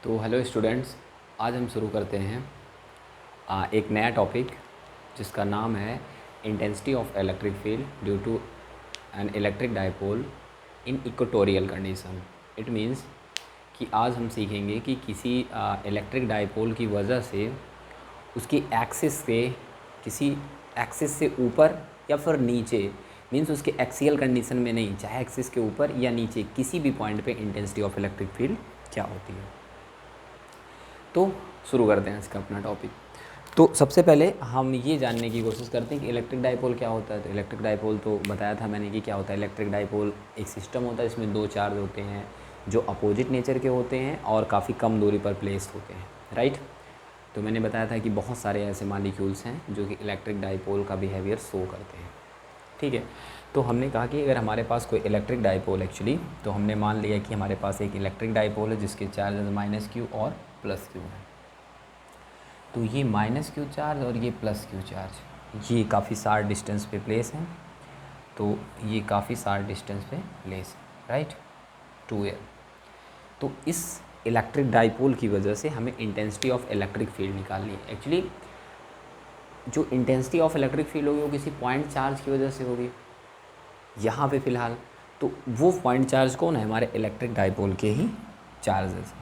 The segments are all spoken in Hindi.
तो हेलो स्टूडेंट्स, आज हम शुरू करते हैं एक नया टॉपिक जिसका नाम है intensity of electric field due to an electric dipole in equatorial condition. It means कि आज हम सीखेंगे कि किसी इलेक्ट्रिक डाइपोल की वजह से उसकी एक्सिस से किसी एक्सिस से ऊपर या फिर नीचे, मीन्स उसके एक्सियल कंडीशन में नहीं, चाहे एक्सिस के ऊपर या नीचे किसी भी पॉइंट पे इंटेंसिटी ऑफ इलेक्ट्रिक फील्ड क्या होती है। तो शुरू करते हैं इसका अपना टॉपिक। तो सबसे पहले हम ये जानने की कोशिश करते हैं कि इलेक्ट्रिक डाइपोल क्या होता है। तो इलेक्ट्रिक डाइपोल तो बताया था मैंने कि क्या होता है। इलेक्ट्रिक डाइपोल एक सिस्टम होता है जिसमें दो चार्ज होते हैं जो अपोजिट नेचर के होते हैं और काफ़ी कम दूरी पर प्लेस्ड होते हैं, राइट। तो मैंने बताया था कि बहुत सारे ऐसे मॉलिक्यूल्स हैं जो कि इलेक्ट्रिक डाइपोल का बिहेवियर शो करते हैं, ठीक है। तो हमने कहा कि अगर हमारे पास कोई इलेक्ट्रिक डाइपोल एक्चुअली, तो हमने मान लिया कि हमारे पास एक इलेक्ट्रिक डाइपोल है जिसके चार्जेस -q और +q है। तो ये -q चार्ज और ये +q चार्ज ये काफ़ी शार्ट डिस्टेंस पे प्लेस हैं। तो ये काफ़ी शार्ट डिस्टेंस पे प्लेस है, राइट, 2l। तो इस इलेक्ट्रिक डाइपोल की वजह से हमें इंटेंसिटी ऑफ इलेक्ट्रिक फील्ड निकालनी है। एक्चुअली जो इंटेंसिटी ऑफ इलेक्ट्रिक फील्ड होगी वो किसी पॉइंट चार्ज की वजह से होगी यहाँ पे फ़िलहाल। तो वो पॉइंट चार्ज कौन है? हमारे इलेक्ट्रिक डाइपोल के ही चार्जेस।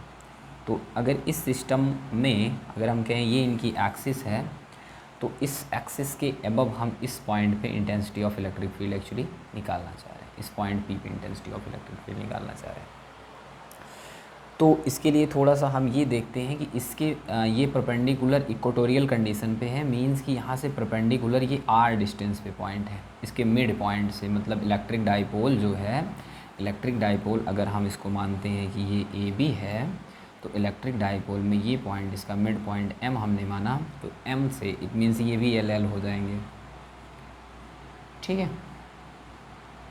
तो अगर इस सिस्टम में अगर हम कहें ये इनकी एक्सिस है, तो इस एक्सिस के अबव हम इस पॉइंट पे intensity of electric field actually निकालना चाह रहे हैं। इस पॉइंट पी पे इंटेंसिटी ऑफ इलेक्ट्रिक फील्ड निकालना चाह रहे हैं। तो इसके लिए थोड़ा सा हम ये देखते हैं कि इसके ये परपेंडिकुलर इक्वेटोरियल कंडीशन पे है। मींस कि यहाँ से परपेंडिकुलर ये r डिस्टेंस पे पॉइंट है इसके मिड पॉइंट से। मतलब इलेक्ट्रिक डाइपोल जो है, इलेक्ट्रिक डाइपोल अगर हम इसको मानते हैं कि ये AB है, तो इलेक्ट्रिक डाइपोल में ये पॉइंट, इसका मिड पॉइंट M हमने माना, तो M से इट मीन्स ये भी LL हो जाएंगे, ठीक है।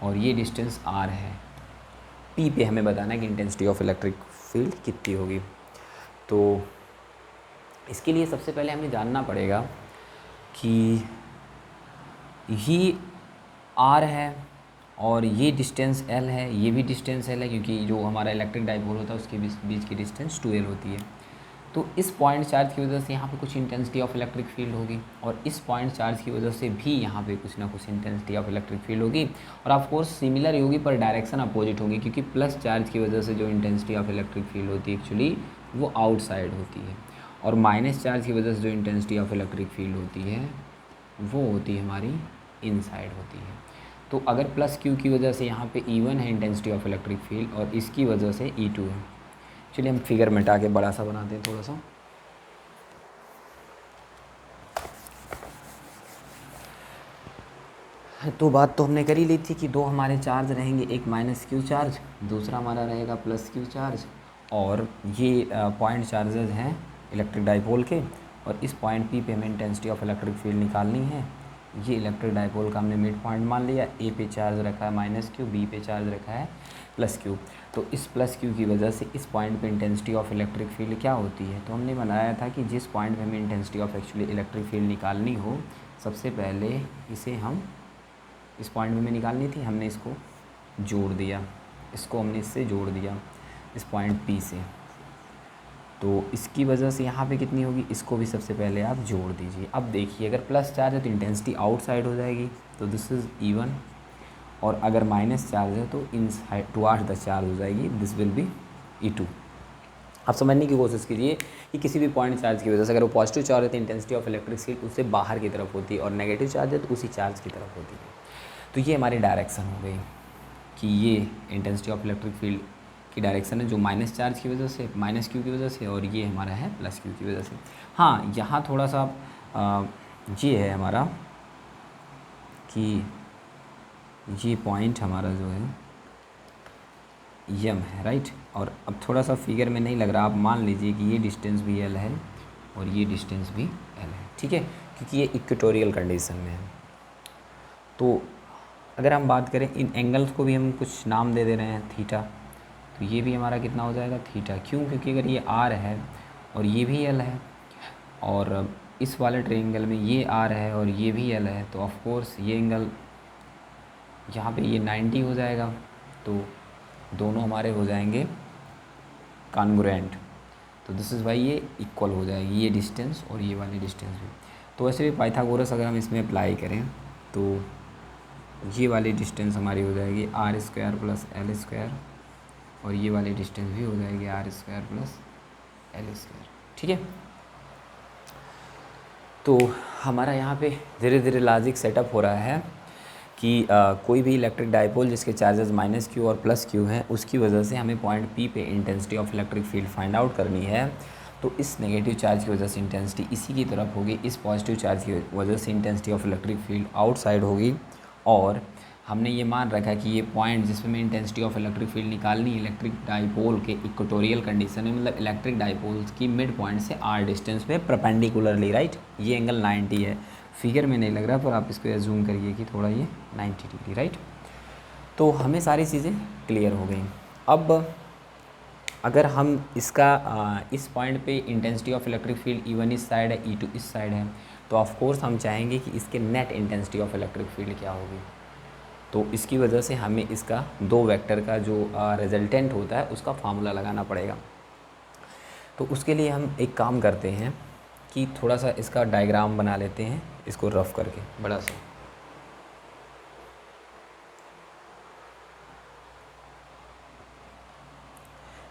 और ये डिस्टेंस R है। P पे हमें बताना है कि इंटेंसिटी ऑफ इलेक्ट्रिक फील्ड कितनी होगी। तो इसके लिए सबसे पहले हमें जानना पड़ेगा कि ये R है और ये डिस्टेंस L है, ये भी डिस्टेंस L है, क्योंकि जो हमारा इलेक्ट्रिक डाइपोल होता है उसके बीच की डिस्टेंस 2L होती है। तो इस पॉइंट चार्ज की वजह से यहाँ पे कुछ इंटेंसिटी ऑफ इलेक्ट्रिक फील्ड होगी और इस पॉइंट चार्ज की वजह से भी यहाँ पे कुछ ना कुछ इंटेंसिटी ऑफ इलेक्ट्रिक फील्ड होगी। और ऑफ कोर्स सिमिलर होगी पर डायरेक्शन अपोजिट होगी, क्योंकि प्लस चार्ज की वजह से जो इंटेंसिटी ऑफ इलेक्ट्रिक फील्ड होती है एक्चुअली वो आउटसाइड होती है, और माइनस चार्ज की वजह से जो इंटेंसिटी ऑफ इलेक्ट्रिक फील्ड होती है वो होती है हमारी इनसाइड होती है। तो अगर +q की वजह से यहाँ पे E1 है इंटेंसिटी ऑफ इलेक्ट्रिक फील्ड और इसकी वजह से E2 है। चलिए हम फिगर मिटा के बड़ा सा बनाते हैं थोड़ा सा। तो बात तो हमने कर ही ली थी कि दो हमारे चार्ज रहेंगे, एक -q चार्ज, दूसरा हमारा रहेगा +q चार्ज। और ये पॉइंट चार्जेज हैं इलेक्ट्रिक डाइपोल के, और इस पॉइंट P पे हमें इंटेंसिटी ऑफ इलेक्ट्रिक फील्ड निकालनी है। ये इलेक्ट्रिक डाइपोल का हमने मिड पॉइंट मान लिया। A पे चार्ज रखा है -q, B पे चार्ज रखा है +q। तो इस +q की वजह से इस पॉइंट पे इंटेंसिटी ऑफ इलेक्ट्रिक फील्ड क्या होती है? तो हमने बनाया था कि जिस पॉइंट पे हमें intensity of actually electric field निकालनी हो, सबसे पहले इसे हम इस पॉइंट में हमें निकालनी थी, हमने इसको जोड़ दिया, इसको हमने इससे जोड़ दिया इस पॉइंट P से। तो इसकी वजह से यहाँ पे कितनी होगी, इसको भी सबसे पहले आप जोड़ दीजिए। अब देखिए अगर प्लस चार्ज है तो इंटेंसिटी आउटसाइड हो जाएगी, तो दिस इज़ E1, और अगर माइनस चार्ज है तो इनसाइड टुवार्ड्स द चार्ज हो जाएगी, दिस विल बी E2। आप समझने की कोशिश कीजिए कि किसी भी पॉइंट चार्ज की वजह से अगर वो पॉजिटिव चार्ज है तो इंटेंसिटी ऑफ इलेक्ट्रिक फील्ड उससे बाहर की तरफ होती है, और नेगेटिव चार्ज है तो उसी चार्ज की तरफ होती है। तो ये हमारी डायरेक्शन हो गई कि ये इंटेंसिटी ऑफ इलेक्ट्रिक फील्ड की डायरेक्शन है जो माइनस चार्ज की वजह से, -q की वजह से, और ये हमारा है +q की वजह से। हाँ, यहाँ थोड़ा सा ये है हमारा कि ये पॉइंट हमारा जो है यम है, राइट। और अब थोड़ा सा फिगर में नहीं लग रहा, आप मान लीजिए कि ये डिस्टेंस भी L है और ये डिस्टेंस भी L है, ठीक है, क्योंकि ये इक्वेटोरियल कंडीशन में है। तो अगर हम बात करें इन एंगल्स को भी हम कुछ नाम दे दे रहे हैं, थीटा, तो ये भी हमारा कितना हो जाएगा, थीटा। क्यों? क्योंकि अगर ये R है और ये भी L है, और इस वाले ट्रायंगल में ये R है और ये भी L है, तो ऑफ कोर्स ये एंगल यहाँ पे ये 90 हो जाएगा। तो दोनों हमारे हो जाएंगे कॉन्ग्रुएंट। तो दिस इज़ वाई ये इक्वल हो जाएगी ये डिस्टेंस और ये वाली डिस्टेंस भी। तो वैसे भी पाइथागोरस अगर हम इसमें अप्लाई करें तो ये वाली डिस्टेंस हमारी हो जाएगी r square plus L square, और ये वाली डिस्टेंस भी हो जाएगी r square plus L square. ठीक है, तो हमारा यहाँ पे धीरे धीरे लॉजिक सेटअप हो रहा है कि कोई भी इलेक्ट्रिक डाइपोल जिसके चार्जेस माइनस क्यू और प्लस क्यू हैं, उसकी वजह से हमें पॉइंट पी पे intensity of electric field find out करनी है। तो इस नेगेटिव चार्ज की वजह से इंटेंसिटी इसी की तरफ होगी, इस पॉजिटिव चार्ज की वजह से intensity of electric field outside होगी। और हमने ये मान रखा है कि ये पॉइंट जिसमें हमें इंटेंसिटी ऑफ इलेक्ट्रिक फील्ड निकालनी है इलेक्ट्रिक डाइपोल के इक्वेटोरियल कंडीशन में, मतलब इलेक्ट्रिक डाइपोल्स की मिड पॉइंट से आर डिस्टेंस पे परपेंडिकुलरली, राइट। ये एंगल 90 है, फिगर में नहीं लग रहा पर आप इसको एज्यूम करिए कि थोड़ा ये 90 डिग्री, राइट। तो हमें सारी चीज़ें क्लियर हो गई। अब अगर हम इसका इस पॉइंट पे intensity of electric field E1 इस साइड है, E2 इस साइड है, तो ऑफ कोर्स हम चाहेंगे कि इसके net intensity of electric field क्या होगी। तो इसकी वजह से हमें इसका दो वेक्टर का जो रिजल्टेंट होता है उसका फार्मूला लगाना पड़ेगा। तो उसके लिए हम एक काम करते हैं कि थोड़ा सा इसका डायग्राम बना लेते हैं, इसको रफ करके बड़ा सा।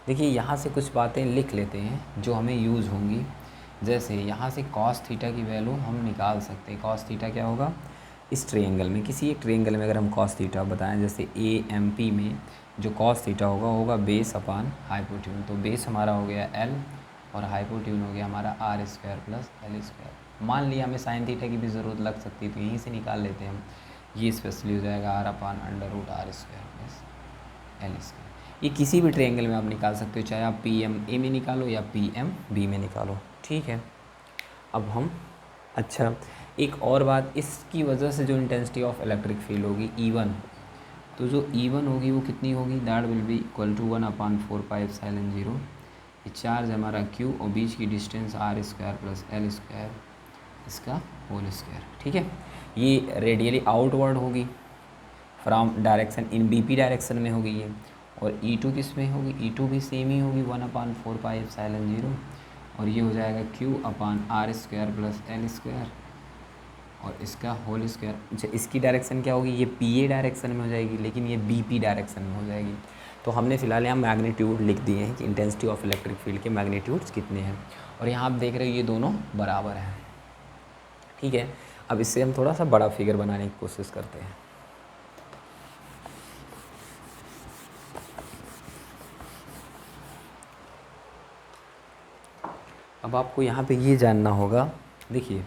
देखिए यहाँ से कुछ बातें लिख लेते हैं जो हमें यूज़ होंगी। जैसे यहाँ से कॉस थीटा की वैल्यू हम निकाल सकते हैं। कॉस थीटा क्या होगा, इस ट्रायंगल में, किसी एक ट्रायंगल में अगर हम कॉस थीटा बताएं, जैसे AMP में जो कॉस थीटा होगा बेस अपान हाइपोट्यून। तो बेस हमारा हो गया L और हाइपोट्यून हो गया हमारा r square plus L square. मान लिया हमें साइन थीटा की भी ज़रूरत लग सकती है तो यहीं से निकाल लेते हैं हम। ये स्पेशली हो जाएगा r upon under root r square plus L square. ये किसी भी ट्रायंगल में आप निकाल सकते हो, चाहे आप PMA में निकालो या PMB में निकालो, ठीक है। अब हम अच्छा एक और बात, इसकी वजह से जो इंटेंसिटी ऑफ इलेक्ट्रिक फील्ड होगी E1, तो जो E1 होगी वो कितनी होगी, that will be equal to 1/4πε0। ये चार्ज हमारा Q और बीच की distance R square plus L square, इसका होल स्क्वायर, ठीक है। ये रेडियली आउटवर्ड होगी from direction in BP direction में होगी ये। और E2 किस में होगी, E2 भी सेम ही होगी 1/4πε0, और ये हो जाएगा Q/r square plus L square और इसका होल स्क्वायर। अच्छा, इसकी डायरेक्शन क्या होगी, ये PA डायरेक्शन में हो जाएगी, लेकिन ये BP डायरेक्शन में हो जाएगी। तो हमने फ़िलहाल यहाँ मैग्नीट्यूड लिख दिए हैं कि इंटेंसिटी ऑफ इलेक्ट्रिक फील्ड के मैग्नीट्यूड्स कितने हैं, और यहाँ आप देख रहे हो ये दोनों बराबर हैं, ठीक है। अब इससे हम थोड़ा सा बड़ा फिगर बनाने की कोशिश करते हैं। अब आपको यहाँ पे ये जानना होगा, देखिए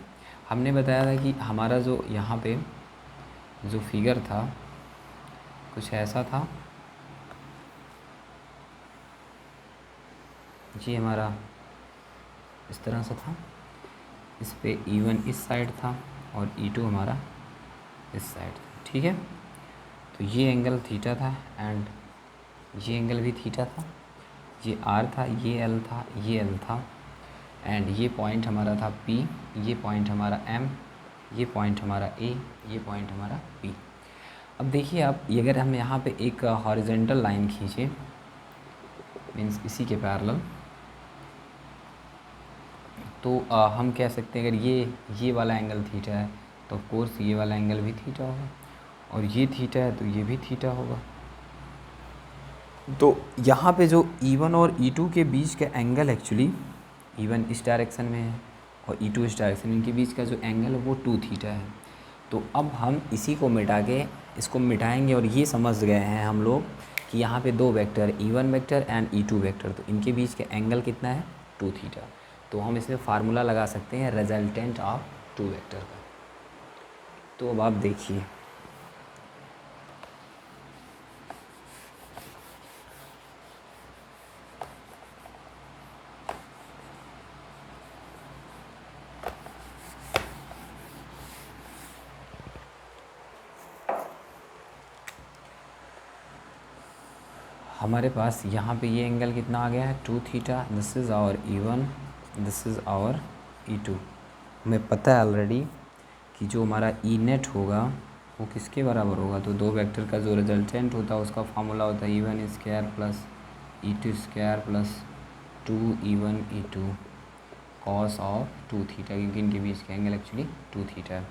हमने बताया था कि हमारा जो यहाँ पे जो फिगर था कुछ ऐसा था, जी हमारा इस तरह से था, इस पे E1 इस साइड था और E2 हमारा इस साइड था, ठीक है। तो ये एंगल थीटा था एंड ये एंगल भी थीटा था, ये R था, ये L था, ये L था, एंड ये पॉइंट हमारा था P, ये पॉइंट हमारा M, ये पॉइंट हमारा A, ये पॉइंट हमारा P। अब देखिए आप, अगर हम यहाँ पे एक हॉरिजॉन्टल लाइन खींचे, मीन्स इसी के पैरेलल, तो हम कह सकते हैं अगर ये वाला एंगल थीटा है तो ऑफ कोर्स ये वाला एंगल भी थीटा होगा, और ये थीटा है तो ये भी थीटा होगा। तो यहाँ पे जो E1 और E2 के बीच का एंगल एक्चुअली, E1 इस डायरेक्शन में है और E2 इस डायरेक्शन में, इनके बीच का जो एंगल है वो 2 थीटा है। तो अब हम इसी को मिटा के इसको मिटाएंगे और ये समझ गए हैं हम लोग कि यहाँ पे दो vector E1 vector and E2 vector, तो इनके बीच का एंगल कितना है, 2 थीटा। तो हम इसमें फार्मूला लगा सकते हैं रिजल्टेंट ऑफ 2 वेक्टर का। तो अब आप देखिए, हमारे पास यहाँ पे ये एंगल कितना आ गया है, 2 theta. This is our E1, this is our E2। हमें पता है ऑलरेडी कि जो हमारा E नेट होगा वो किसके बराबर होगा, तो दो वेक्टर का जो रिजल्टेंट होता है उसका फार्मूला होता है E1 square plus E2 square plus 2E1 E2 cos of 2 theta, क्योंकि इनके बीच का एंगल एक्चुअली 2 थीटा है।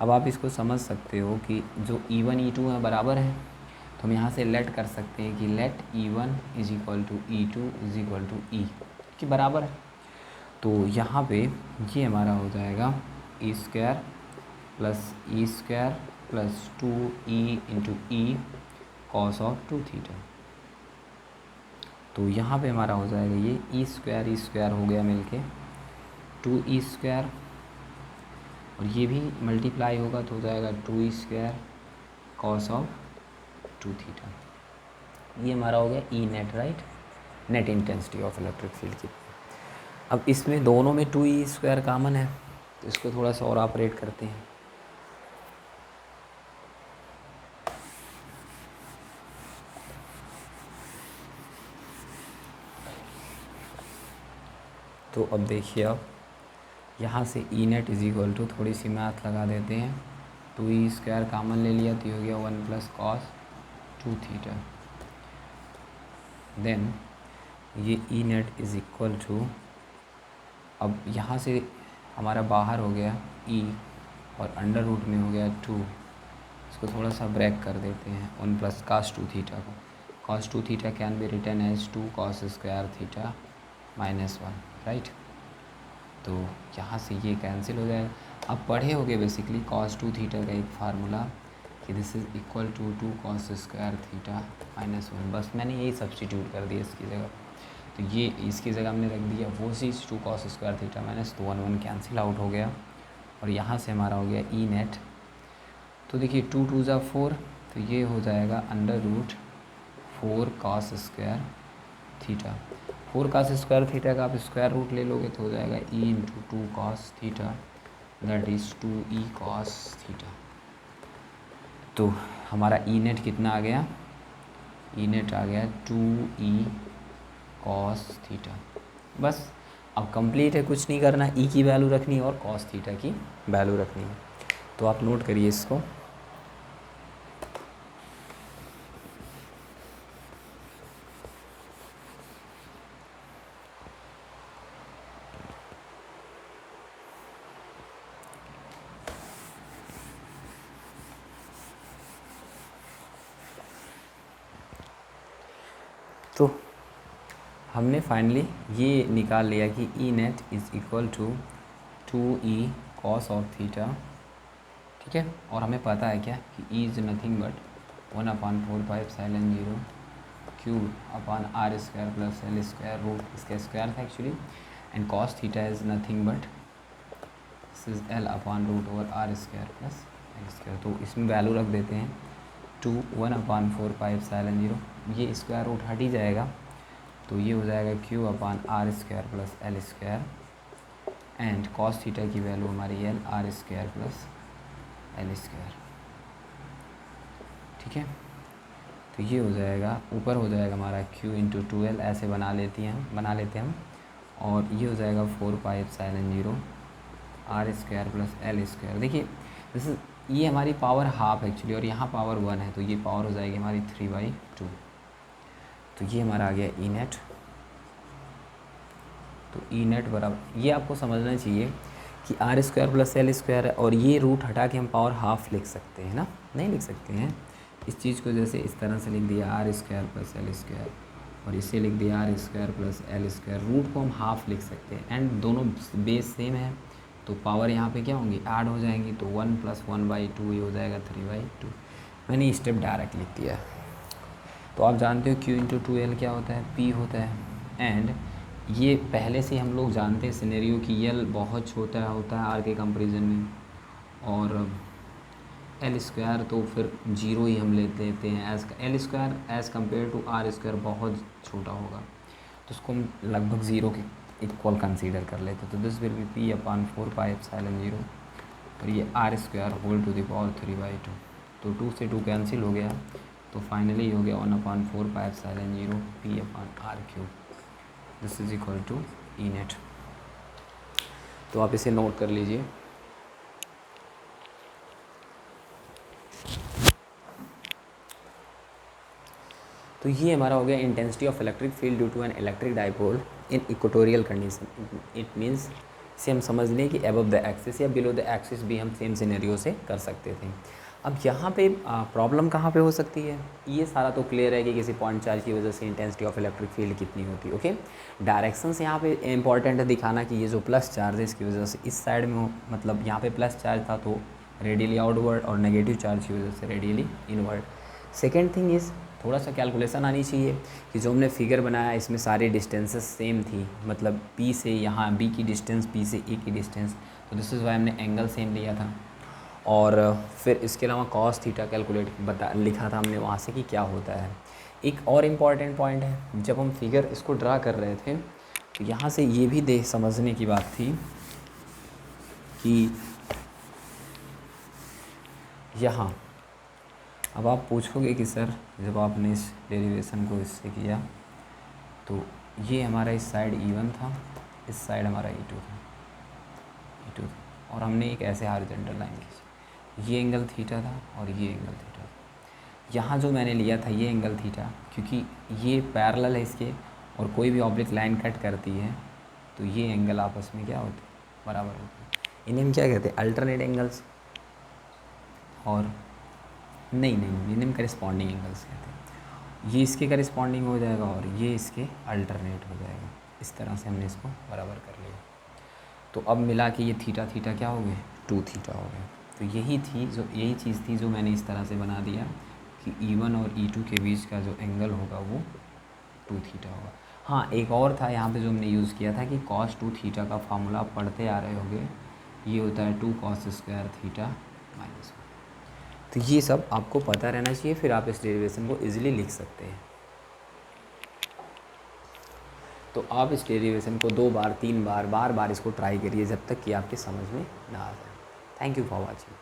अब आप इसको समझ सकते हो कि जो E1 E2 है बराबर है, तो हम यहाँ से लेट कर सकते हैं कि let E1 is equal to E2 is equal to E, कि बराबर है। तो यहाँ पे ये हमारा हो जाएगा E square plus 2E into E cos of 2 theta. तो यहाँ पे हमारा हो जाएगा ये ई स्क्वायर हो गया मिलके 2E स्क्वायर, और ये भी मल्टीप्लाई होगा तो हो जाएगा 2E square cos of 2 theta. ये हमारा हो गया E net, right, net intensity of electric field की। अब इसमें दोनों में 2E स्क्वायर कॉमन है, तो इसको थोड़ा सा और ऑपरेट करते हैं। तो अब देखिए, अब यहाँ से E net is equal to, थोड़ी सी मैथ लगा देते हैं, 2E स्क्वायर कॉमन ले लिया तो हो गया 1 प्लस कॉस 2 थीटा। देन ये ई नेट इज़ इक्वल टू, अब यहाँ से हमारा बाहर हो गया ई और अंडर रूट में हो गया 2, इसको थोड़ा सा ब्रेक कर देते हैं 1 प्लस कॉस 2 थीटा को। Cos 2 theta can be written as 2 cos square theta minus 1, right. तो यहाँ से ये कैंसिल हो जाएगा। अब पढ़े होगे बेसिकली कॉस 2 थीटा का एक फार्मूला कि this is equal to 2 cos square theta minus 1, बस मैंने यही सब्स्टिट्यूट कर दिया इसकी जगह। तो ये इसकी जगह हमने रख दिया वो चीज़ 2 कॉस स्क्वायर थीटा माइनस, तो 1 कैंसिल आउट हो गया, और यहाँ से हमारा हो गया ई नेट। तो देखिए 2 2 ज़ा 4, तो ये हो जाएगा under root 4 cos square theta. 4 cos square theta का आप स्क्वायर रूट ले लोगे तो हो जाएगा E into 2 cos theta, that is 2E cos theta. तो हमारा ई नेट कितना आ गया, ई नेट आ गया 2E कॉस थीटा। बस अब कंप्लीट है, कुछ नहीं करना, ई की वैल्यू रखनी है और कॉस थीटा की वैल्यू रखनी है। तो आप नोट करिए इसको। तो हमने फाइनली ये निकाल लिया कि E net is equal to 2E cos of theta, ठीक है। और हमें पता है क्या कि E is nothing but 1/4πε0 cube upon are square plus L square, root इसका स्क्वायर था actually, and cos theta is nothing but this is L upon root over R square plus L square. तो इसमें वैल्यू रख देते हैं 1/4πε0, ये स्क्वायर रूट हट ही जाएगा, तो ये हो जाएगा q upon are square plus L square, and cos theta की वैल्यू हमारी l r square plus L square, ठीक है। तो ये हो जाएगा, ऊपर हो जाएगा हमारा क्यू इंटू 2L, ऐसे बना लेते हैं हम, और ये हो जाएगा 4πε0 R square plus L square. देखिए जैसे ये हमारी पावर हाफ एक्चुअली, और यहाँ पावर 1 है, तो ये पावर हो जाएगी हमारी 3/2। तो ये हमारा आ गया ई नेट। तो ई नेट बराबर, ये आपको समझना चाहिए कि r square plus L square है, और ये रूट हटा के हम पावर हाफ लिख सकते हैं ना, नहीं लिख सकते हैं इस चीज़ को, जैसे इस तरह से लिख दिया r square plus L square, और इसे लिख दिया r square plus L square, root को हम हाफ लिख सकते हैं, एंड दोनों बेस सेम है, तो पावर यहाँ पे क्या होंगी, ऐड हो जाएंगी, तो 1 + 1/2 ये हो जाएगा 3/2। मैंने स्टेप डायरेक्ट लिख दिया है। तो आप जानते हो Q इंटू 2L क्या होता है, P होता है, एंड ये पहले से हम लोग जानते हैं सिनेरियो कि L बहुत छोटा होता है R के कंपेरिजन में, और L स्क्वायर तो फिर 0 ही हम लेते हैं, as L square as compared to R square बहुत छोटा होगा, तो उसको हम लगभग 0 के इक्वल कंसीडर कर लेते हैं। तो दिस विल बी P/4πε0, और ये R square whole to the power 3/2। तो 2 से 2 कैंसिल हो गया, तो फाइनली हो गया 1/4πε0 P/r³। This is equal to E net. तो आप इसे नोट कर लीजिए। तो ये हमारा हो गया intensity of electric field due to an electric dipole in equatorial condition. It means इसे हम समझ लें कि अबव द एक्सिस या बिलो द एक्सिस भी हम सेम सिनेरियो से कर सकते थे। अब यहाँ पे प्रॉब्लम कहाँ पे हो सकती है, ये सारा तो क्लियर है कि किसी पॉइंट चार्ज की वजह से इंटेंसिटी ऑफ इलेक्ट्रिक फील्ड कितनी होती है। ओके, डायरेक्शंस यहाँ पे इंपॉर्टेंट है दिखाना कि ये जो प्लस चार्ज है इसकी वजह से इस साइड में मतलब यहाँ पे प्लस चार्ज था तो रेडियली आउटवर्ड, और नेगेटिव चार्ज की वजह से radially inward. Second thing is थोड़ा सा कैलकुलेशन आनी चाहिए कि जो हमने फिगर बनाया इसमें सारी डिस्टेंसेस सेम थी, मतलब P से यहाँ B की डिस्टेंस, P से A की डिस्टेंस, तो दिस इज़ वाई हमने एंगल सेम लिया था। और फिर इसके अलावा कॉस थीटा कैलकुलेट लिखा था हमने वहाँ से कि क्या होता है। एक और इम्पॉर्टेंट पॉइंट है, जब हम फिगर इसको ड्रा कर रहे थे तो यहाँ से ये भी देख समझने की बात थी कि यहाँ अब आप पूछोगे कि सर जब आपने इस डेरिवेशन को इससे किया तो ये हमारा इस साइड E1 था, इस साइड हमारा E2 था, और हमने एक ऐसे हॉरिजॉन्टल लाइन खींची, ये एंगल थीटा था और ये एंगल थीटा था। यहाँ जो मैंने लिया था ये एंगल थीटा, क्योंकि ये पैरेलल है इसके और कोई भी ऑब्लिक लाइन कट करती है तो ये एंगल आपस में क्या होते हैं, बराबर होते हैं। इन्हें हम क्या कहते हैं, अल्टरनेट एंगल्स, और नहीं इन्हें करिस्पॉन्डिंग एंगल्स कहते हैं। ये इसके करिस्पॉन्डिंग हो जाएगा और ये इसके अल्टरनेट हो जाएगा। इस तरह से हमने इसको बराबर कर लिया। तो अब मिला कि ये थीटा थीटा क्या हो गए, 2 थीटा हो गए। तो यही चीज़ थी जो मैंने इस तरह से बना दिया कि E1 और E2 के बीच का जो एंगल होगा वो 2 थीटा होगा। हाँ, एक और था यहाँ पे जो हमने यूज़ किया था कि cos 2 थीटा का फार्मूला आप पढ़ते आ रहे होंगे, ये होता है 2 cos स्क्वायर थीटा माइनस 1। तो ये सब आपको पता रहना चाहिए, फिर आप इस डेरिवेशन को इजीली लिख सकते हैं। तो आप इस डेरिवेशन को 2 बार 3 बार बार बार इसको ट्राई करिए जब तक कि आपके समझ में ना आ जाए। Thank you for watching.